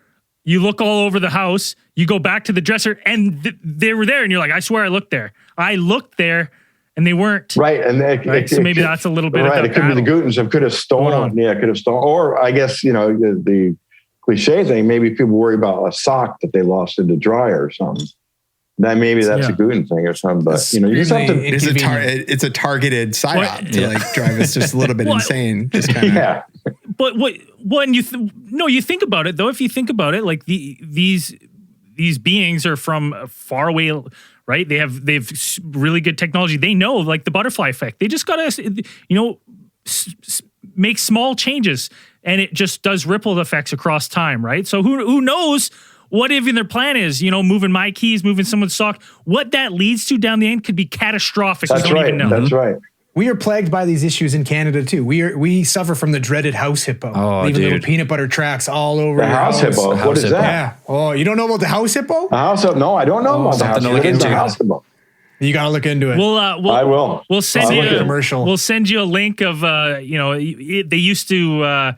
You look all over the house. You go back to the dresser and they were there. And you're like, I swear I looked there. I looked there and they weren't. Right. And so maybe that's a little bit of that. It could be the Gutans that could have stolen. Yeah, could have stolen. Or I guess, the cliche thing, maybe people worry about a sock that they lost in the dryer or something. That maybe that's a Gutin thing or something, but you just have to. It's a targeted psyop to drive us just a little bit insane. Just kinda. But when you think about it though, if you think about it, like these beings are from far away, right? They've really good technology. They know like the butterfly effect. They just gotta make small changes, and it just does ripple effects across time, right? So who knows? What even their plan is, moving my keys, moving someone's sock. What that leads to down the end could be catastrophic. That's right. Even know. That's right. We are plagued by these issues in Canada too. We suffer from the dreaded house hippo. Leaving little peanut butter tracks all over the house hippo. What is that? Yeah. Oh, you don't know about the house hippo? The house hippo? No, I don't know about the house hippo. What is the house hippo? You got to look into it. I will. We'll send you a commercial. We'll send you a link of they used to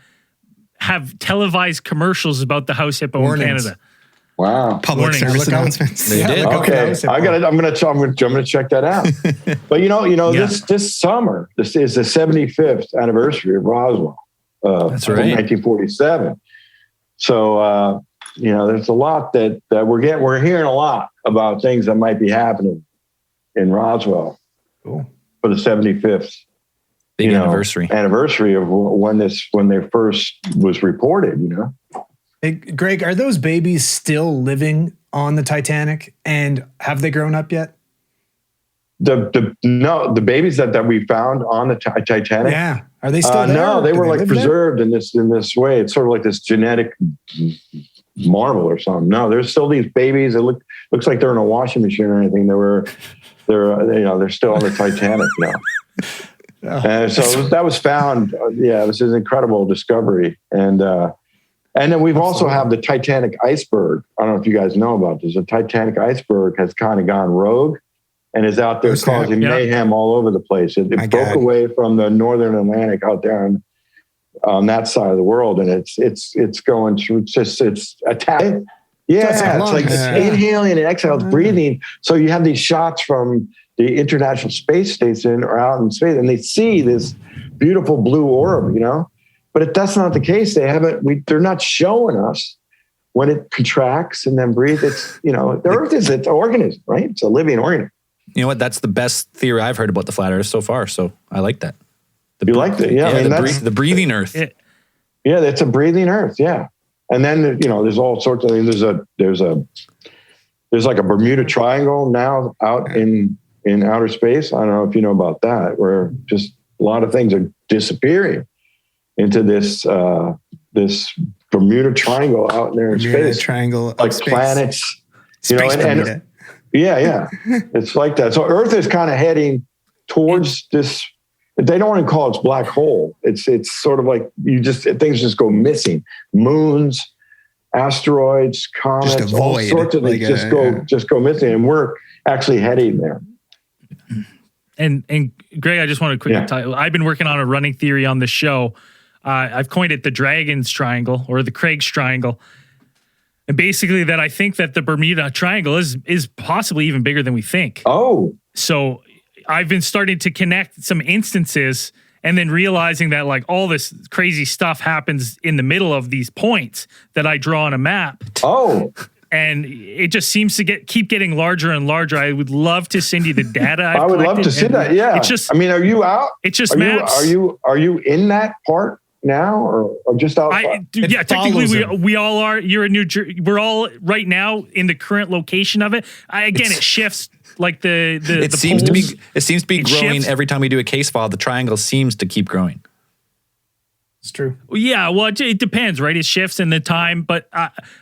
have televised commercials about the house hippo in Canada. Wow! Public service announcements. They did. Okay, I'm gonna check that out. But this summer, this is the 75th anniversary of Roswell. That's right. 1947. So there's a lot that we're hearing a lot about things that might be happening in Roswell. Cool. For the 75th big anniversary of when they first was reported. Hey, Greg, are those babies still living on the Titanic, and have they grown up yet? The babies that we found on the Titanic. Yeah, are they still there? No, they were like preserved in this way. It's sort of like this genetic marvel or something. No, there's still these babies. It looks like they're in a washing machine or anything. They were they're still on the Titanic now. And so that was found. It was an incredible discovery. And then we've also have the Titanic iceberg. I don't know if you guys know about this. The Titanic iceberg has kind of gone rogue and is out there causing mayhem all over the place. It broke away from the Northern Atlantic out there on that side of the world. And it's going through, it's attacking. Yeah, it's like inhaling and exhaling, it's breathing. So you have these shots from the International Space Station or out in space, and they see this beautiful blue orb, But that's not the case. They're not showing us when it contracts and then breathes. It's, the Earth is an organism, right? It's a living organism. You know what? That's the best theory I've heard about the flat Earth so far. So I like that. You liked it, yeah. The breathing Earth. Yeah, it's a breathing Earth. Yeah, and then there's all sorts of things. There's like a Bermuda Triangle now out in outer space. I don't know if you know about that, where just a lot of things are disappearing into this Bermuda Triangle out there in space. Triangle, like space. Planets. Space yeah, it's like that. So Earth is kind of heading towards this. They don't want to call it black hole. It's sort of like things just go missing. Moons, asteroids, comets, all sorts of things just go missing, and we're actually heading there. And Greg, I just want to quickly tell you, I've been working on a running theory on the show. I've coined it the Dragon's Triangle or the Craig's Triangle. And basically that I think that the Bermuda Triangle is possibly even bigger than we think. Oh. So I've been starting to connect some instances and then realizing that like all this crazy stuff happens in the middle of these points that I draw on a map. Oh. And it just seems to keep getting larger and larger. I would love to send you the data. I would love to see that. Yeah. It's just, are you out? It's just maps. Are you in that part now or just outside? Technically we all are. You're in New Jersey. We're all right now in the current location of it. It shifts. Like it seems poles, it seems to be growing shifts. every time we do a case file. The triangle seems to keep growing. It's true. Yeah, well, it depends, right? It shifts in the time, but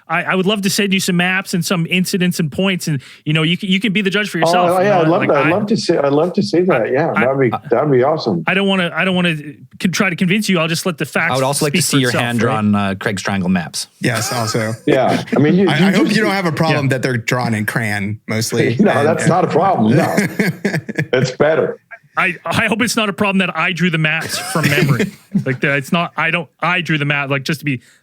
I would love to send you some maps and some incidents and points, and you can be the judge for yourself. Oh yeah, I'd love to see that. Yeah, that'd be awesome. I don't want to try to convince you. I'll just let the facts. I would also like to see your hand drawn Craig's Triangle maps. Yes, also. Yeah, I mean, I hope you don't have a problem that they're drawn in crayon mostly. No, that's not a problem. No, it's better. I hope it's not a problem that I drew the maps from memory. It's not. I drew the map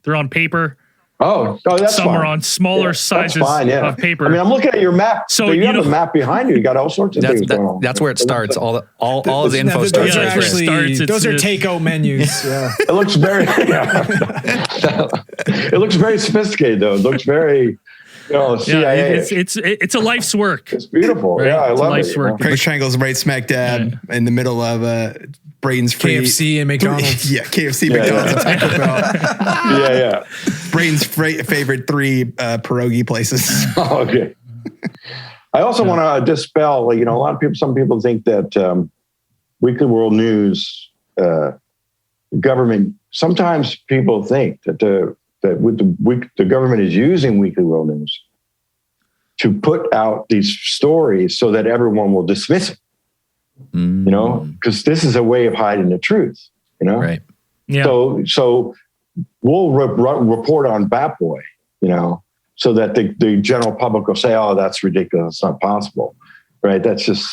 they're on paper. Oh, that's some fine. are on smaller sizes of paper. I mean, I'm looking at your map. So you have a map behind you. You got all sorts of things going on. That's where it starts. All the info starts. Those are takeout menus. Yeah. It looks very. It looks very sophisticated, though. It looks very. CIA. It's a life's work. It's beautiful. Right? Yeah, I love it. Craig's Triangle's right smack dab in the middle of Braden's free KFC and McDonald's. KFC, McDonald's, and Taco Bell. Yeah. Braden's favorite 3 pierogi places. Oh, okay. I also want to dispel. Some people think that Weekly World News, government. Sometimes people think that the government is using Weekly World News to put out these stories so that everyone will dismiss it. Because this is a way of hiding the truth. Right? Yeah. So we'll report on Bat Boy. So that the general public will say, "Oh, that's ridiculous. It's not possible." Right? That's just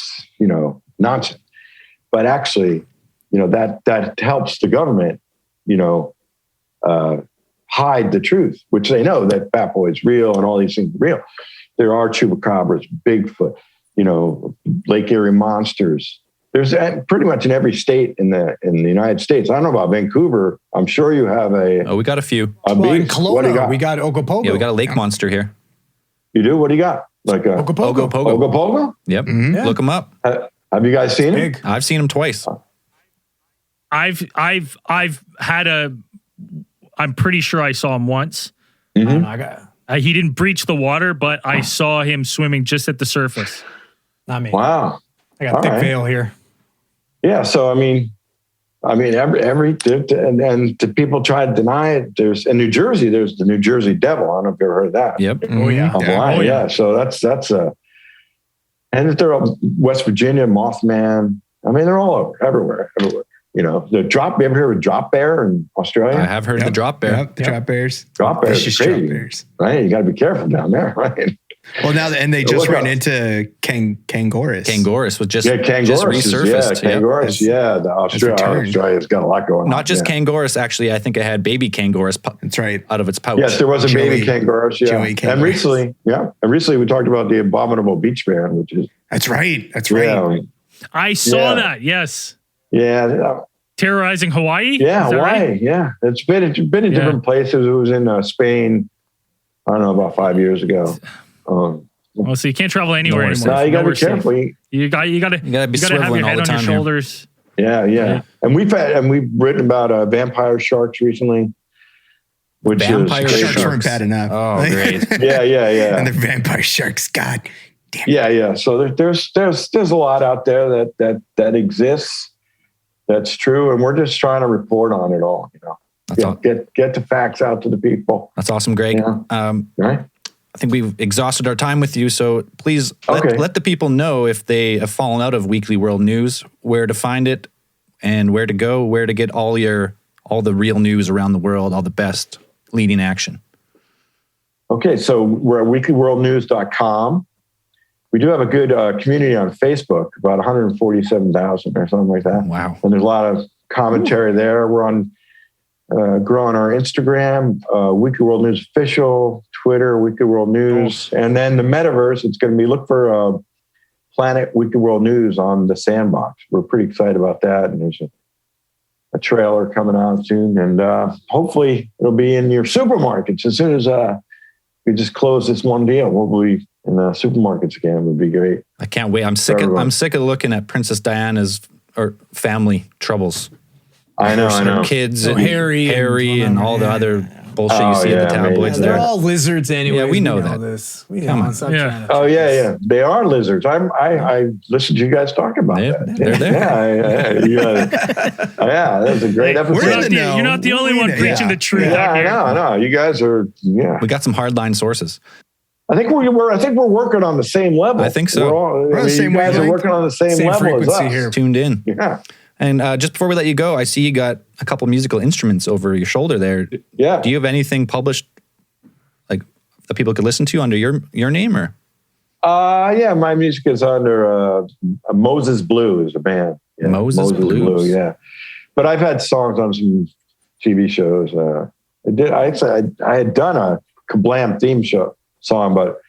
nonsense. But actually, that helps the government. Hide the truth, which they know that Bat Boy is real and all these things are real. There are chupacabras, Bigfoot, Lake Erie monsters. There's pretty much in every state in the United States. I don't know about Vancouver. I'm sure you have we got a few. In Kelowna, what do you got? We got Ogopogo. Yeah, we got a lake monster here. You do? What do you got? Like a Ogopogo. Ogopogo? Yep. Mm-hmm. Yeah. Look him up. Have you guys seen him? I've seen him twice. I've had I'm pretty sure I saw him once. Mm-hmm. He didn't breach the water, but I saw him swimming just at the surface. Not me. Wow. I got thick veil here. Yeah. So, I mean, every and the people try to deny it. In New Jersey, there's the New Jersey Devil. I don't know if you've ever heard of that. Yep. Oh yeah. Yeah. So that's And if they're up West Virginia, Mothman. I mean, they're all over, everywhere. You know, the drop. You ever heard of drop bear in Australia? I have heard the drop bear. Yep, the drop bears. Drop bears. Vicious Crazy, drop bears. right? You got to be careful down there, right? Well, now and they just ran into Kangaroos. Kangaroos was just Kangaroos resurfaced. Kangaroos, the Australia's got a lot going on. Not just Kangaroos, actually. I think it had baby Kangaroos. That's right. Out of its pouch. Yes, there was a baby Kangaroos. Yeah, and recently, we talked about the abominable beach bear, which is that's right. Yeah, I saw that. Yes. Yeah. Terrorizing Hawaii. Yeah, Hawaii. Right? Yeah, it's been in different places. It was in Spain. I don't know, about 5 years ago. Well, so you can't travel anywhere anymore. No, you got to be careful. You got to have your head on your shoulders. Yeah. And we've written about vampire sharks recently. Which vampire sharks weren't bad enough. Oh, great. Yeah. And the vampire sharks, God damn. Yeah. So there's a lot out there that exists. That's true, and we're just trying to report on it all. You know, get the facts out to the people. That's awesome, Greg. Right. I think we've exhausted our time with you, so please let the people know if they have fallen out of Weekly World News, where to find it, and where to go, where to get all the real news around the world, all the best leading action. Okay, so we're at weeklyworldnews.com. We do have a good community on Facebook, about 147,000 or something like that. Wow. And there's a lot of commentary there. We're on growing our Instagram, Weekly World News Official, Twitter, Weekly World News. And then the metaverse, it's going to be, look for Planet Weekly World News on the Sandbox. We're pretty excited about that. And there's a trailer coming out soon. And hopefully it'll be in your supermarkets. As soon as we just close this one deal, we'll be in the supermarkets again. Would be great. I can't wait. I'm sick of looking at Princess Diana's family troubles. I know. Kids and Harry and all the other bullshit you see in the tabloids. They're all lizards anyway. Yeah, we know that. Come on. Yeah. They are lizards. I listened to you guys talk about that. They're there. Yeah, that was a great episode. You're not the only one preaching the truth. Yeah, I know. You guys are. Yeah, we got some hardline sources. I think we're working on the same level. I think so. We're the same you guys are working on the same level as us. Here. Tuned in. Yeah. And just before we let you go, I see you got a couple musical instruments over your shoulder there. Yeah. Do you have anything published, like that people could listen to under your name, or? Yeah, my music is under Moses Blue is a band. Yeah, Moses Blue. Yeah. But I've had songs on some TV shows. I had done a Kablam theme song, but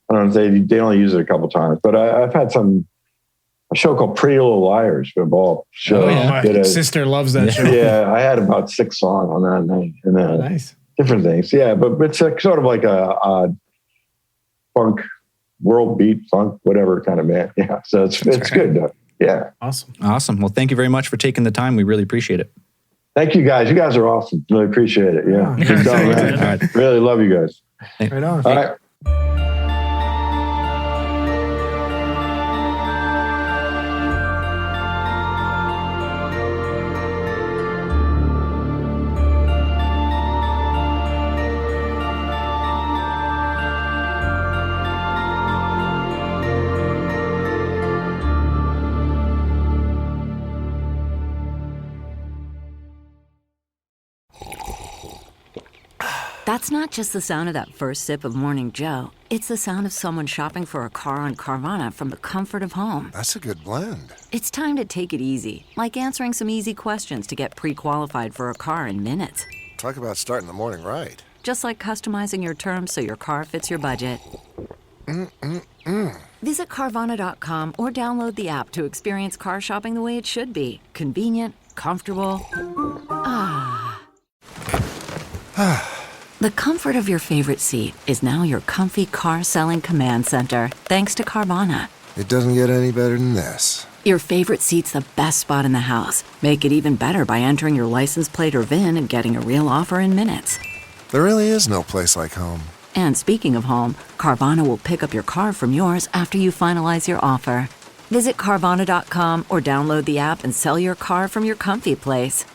I don't know if they only use it a couple times. But I've had a show called Pretty Little Liars for a ball show. Oh, yeah. My sister loves that show. Yeah, I had about 6 songs on that night. And nice. Different things. Yeah, but it's sort of like a funk, world beat, funk, whatever kind of band. Yeah, so it's good. Yeah. Awesome. Well, thank you very much for taking the time. We really appreciate it. Thank you, guys. You guys are awesome. Really appreciate it. Yeah. Good done, man. All right. Really love you guys. Right on. All right. That's not just the sound of that first sip of Morning Joe. It's the sound of someone shopping for a car on Carvana from the comfort of home. That's a good blend. It's time to take it easy, like answering some easy questions to get pre-qualified for a car in minutes. Talk about starting the morning right. Just like customizing your terms so your car fits your budget. Visit Carvana.com or download the app to experience car shopping the way it should be. Convenient, comfortable. The comfort of your favorite seat is now your comfy car selling command center, thanks to Carvana. It doesn't get any better than this. Your favorite seat's the best spot in the house. Make it even better by entering your license plate or VIN and getting a real offer in minutes. There really is no place like home. And speaking of home, Carvana will pick up your car from yours after you finalize your offer. Visit Carvana.com or download the app and sell your car from your comfy place.